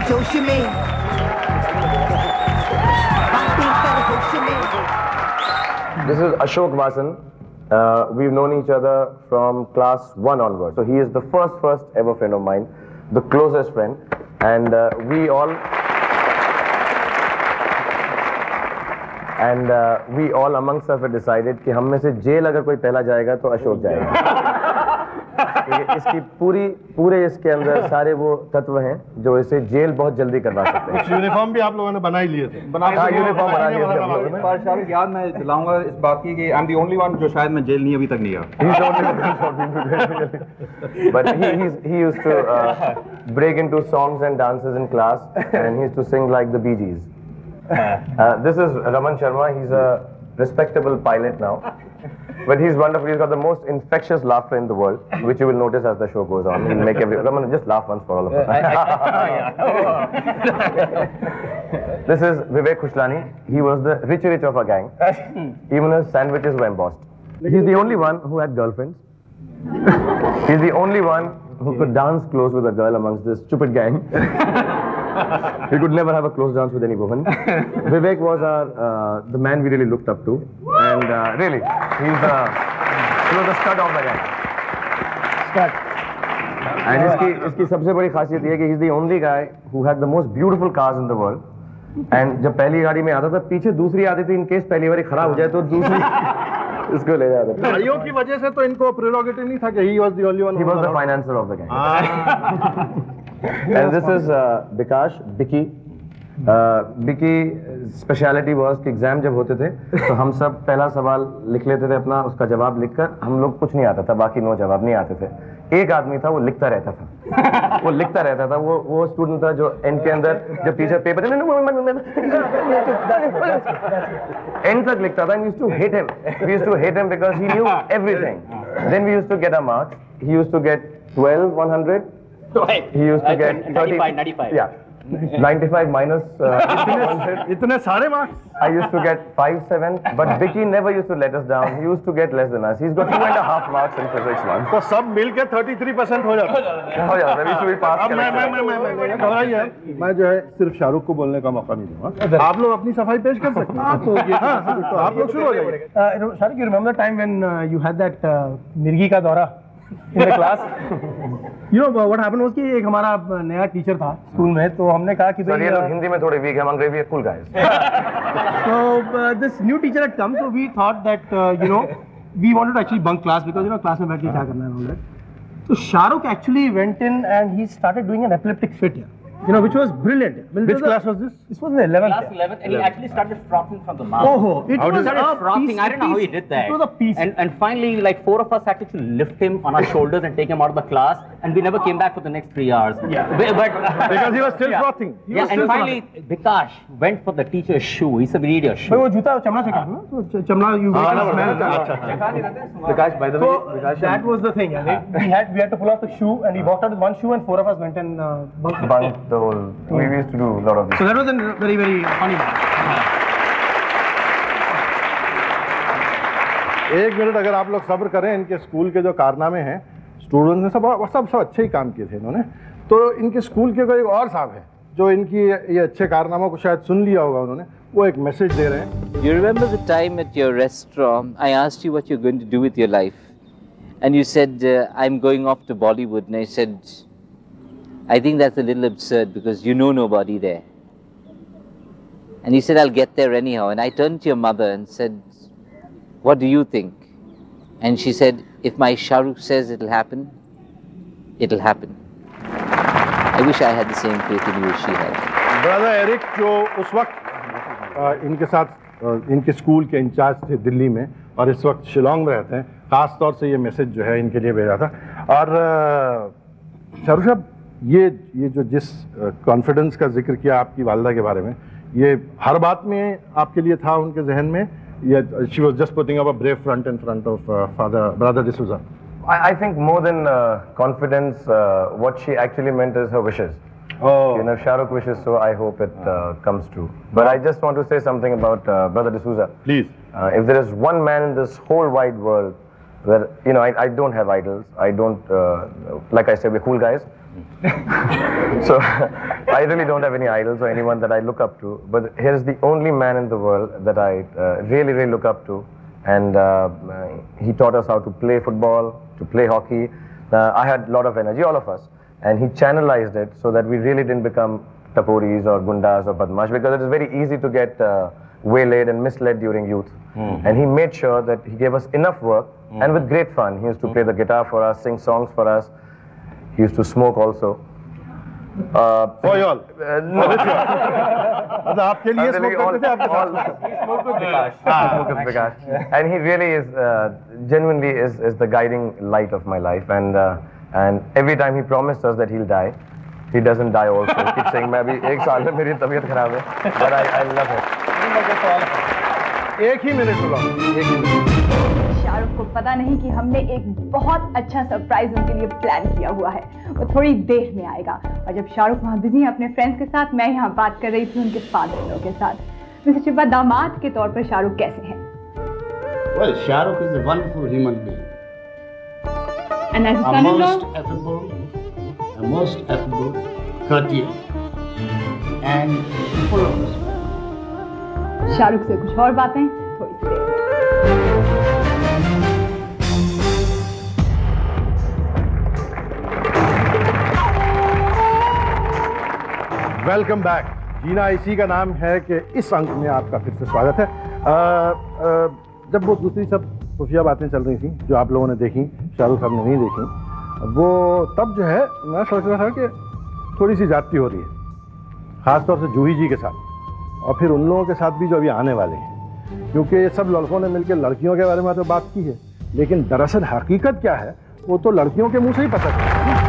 This is Ashok Vasan. We've known each other from class 1 onward. So he is the first ever friend of mine, the closest friend. And we all amongst us have decided कि हम में से jail अगर कोई पहला जाएगा तो अशोक जाएगा. इसकी पूरे इसके अंदर सारे वो तत्व हैं जो इसे जेल बहुत जल्दी करवा सकते हैं. यूनिफॉर्म भी आप लोगों ने बना ही लिए थे. यूनिफॉर्म बना लिए थे. पर शाहरुख याद मैं दिलाऊंगा इस बात की कि I am the only one जो शायद मैं जेल नहीं अभी तक नहीं गया. But he used to break into songs and dances in class, and he used to sing like the Bee Gees. This is Raman Sharma. He's a respectable pilot now. But he's wonderful. He's got the most infectious laughter in the world, which you will notice as the show goes on. He'll make Raman, just laugh once for all of us. This is Vivek Khushlani. He was the rich of our gang. Even his sandwiches were embossed. He's the only one who had girlfriends. He's the only one who could dance close with a girl amongst this stupid gang. He could never have a close dance with any woman. Vivek was the man we really looked up to, and really, he was the stud of the gang. Stud. And इसकी सबसे बड़ी खासियत ये है कि he's the only guy who had the most beautiful cars in the world. And जब पहली गाड़ी में आता था, पीछे दूसरी आती थी, in case पहली बारी खराब हो जाए तो दूसरी इसको ले जाता था. गाड़ियों की वजह से तो इनको प्रेरोगेटिव नहीं था कि he was the only one. He was the financer of the gang. And this is Bikash, Bicky. Bicky speciality was कि एग्जाम जब होते थे तो हम सब पहला सवाल लिख लेते थे अपना, उसका जवाब लिखकर हम लोग कुछ नहीं आता था, बाकी 9 जवाब नहीं आते थे. एक आदमी था वो लिखता रहता था. वो स्टूडेंट था जो एंड के अंदर जब टीचर पेपर एंड तक लिखता था. We used to hate him because he knew everything. Then we used to get our marks. He used to get 12, 100. He used to get 95. Yeah. 95 minus इतने सारे marks. I used to get 5, 7, but Vicky never used to let us down. He used to get less than us. He's got 2.5 marks in physics once. तो सब मिलके 33% हो जाता. हो जाता. We used to be passed. अब मैं घबराइए, मैं जो है सिर्फ शाहरुख को बोलने का मौका नहीं दूंगा. आप लोग अपनी सफाई पेश कर सकते हैं. तो आप लोग शुरू हो जाइए. Shahrukh, you remember the time when you had that मिर्गी का दौरा in the class? You know what happened was कि एक हमारा नया टीचर था स्कूल में, तो हमने कहा कि भाई हिंदी में थोड़े वीक है, हम अंग्रेजी cool guys. So this new teacher had come, so we thought that we wanted to actually bunk class because class में बैठ के क्या करना है all that. So Shahrukh actually went in and he started doing an epileptic fit here. Which was brilliant. Which class was this? This was in 11th. Class 11th, and he actually started frothing from the mouth. Oh, it was frothing. I don't know how he did that. It was a piece. And finally, like 4 of us had to lift him on our shoulders and take him out of the class, and we never came back for the next 3 hours. Yeah. But because he was still frothing. And finally, Bikash went for the teacher's shoe. He said, "We need your shoe." वो जूता चमड़ा से काटना, तो चमड़ा you smell. Bikash, by the way, that was the thing. We had to pull off the shoe, and he walked out with one shoe, and 4 of us went and bunked the whole. We used to do a lot of this. So that was a very, very funny one. एक minute अगर आप लोग सब्र करें, इनके school के जो कारनामे हैं, स्टूडेंट्स ने सब अच्छे ही काम किए थे इन्होंने. तो इनके स्कूल के कोई और साहब हैं जो इनकी ये अच्छे कारनामों को शायद सुन लिया होगा उन्होंने, वो एक मैसेज दे रहे हैं. You remember the time at your restaurant I asked you what you're going to do with your life, and you said I'm going off to Bollywood, and I said I think that's a little absurd because you know nobody there. And he said, I'll get there anyhow. And I turned to your mother and said, what do you think? And she said, if my Shahrukh says it'll happen, it'll happen. I wish I had the same faith in you as she had. Brother Eric, जो उस वक्त इनके साथ इनके school के in charge थे दिल्ली में और इस वक्त शिलोंग में रहते हैं, खास तौर से ये मैसेज जो है इनके लिए भेजा था. और शाहरुख साहब, ये जो जिस कॉन्फिडेंस का जिक्र किया आपकी वालिदा के बारे में, ये हर बात में आपके लिए था उनके जहन में, या she was just putting up a brave front in front of brother D'Souza? I think more than confidence, what she actually meant is her wishes. Oh. Shahrukh wishes, so I hope it comes true. But I just want to say something about brother D'Souza. Please. If there is one man in this whole wide world where, I don't have idols, I don't, like I said, we're cool guys. So I really don't have any idols or anyone that I look up to, but here's the only man in the world that I really, really look up to, and he taught us how to play football, to play hockey. I had a lot of energy, all of us, and he channelized it so that we really didn't become taporis or gundas or badmash, because it is very easy to get waylaid and misled during youth. And he made sure that he gave us enough work and with great fun. He used to play the guitar for us, sing songs for us. He used to smoke also. For you all. No. मतलब आपके लिए smoke करते थे, आपके साथ? Smoke with Vikash. Smoke with Vikash. And he really is, genuinely is the guiding light of my life. And every time he promised us that he'll die, he doesn't die also. He keeps saying, मैं अभी 1 साल में मेरी तबीयत खराब है, but I love it. एक ही minute होगा। शाहरुख को पता नहीं कि हमने एक बहुत अच्छा सरप्राइज उनके लिए प्लान किया हुआ है। वो थोड़ी देर में आएगा, और जब शाहरुख वहाँ बिजी है अपने फ्रेंड्स के साथ, मैं यहाँ बात कर रही थी उनके फादर के साथ। मिस्टर चिब्बा, दामाद के तौर पर शाहरुख कैसे हैं? Well, Shahrukh is a wonderful human being. And as a son-in-law? Most affable, courteous, and full of respect. Shahrukh से कुछ और बातें थोड़ी सी देर में। Welcome back. जीना इसी का नाम है कि इस अंक में आपका फिर से स्वागत है। जब वो दूसरी सब खुफिया बातें चल रही थी जो आप लोगों ने देखी, शाहरुख साहब ने नहीं देखी, वो तब जो है मैं सोच रहा था कि थोड़ी सी ज्यादती हो रही है, ख़ासतौर से जूही जी के साथ, और फिर उन लोगों के साथ भी जो अभी आने वाले हैं, क्योंकि ये सब लड़कों ने मिलकर लड़कियों के बारे में तो बात की है, लेकिन दरअसल हकीकत क्या है वो तो लड़कियों के मुंह से ही पता चला।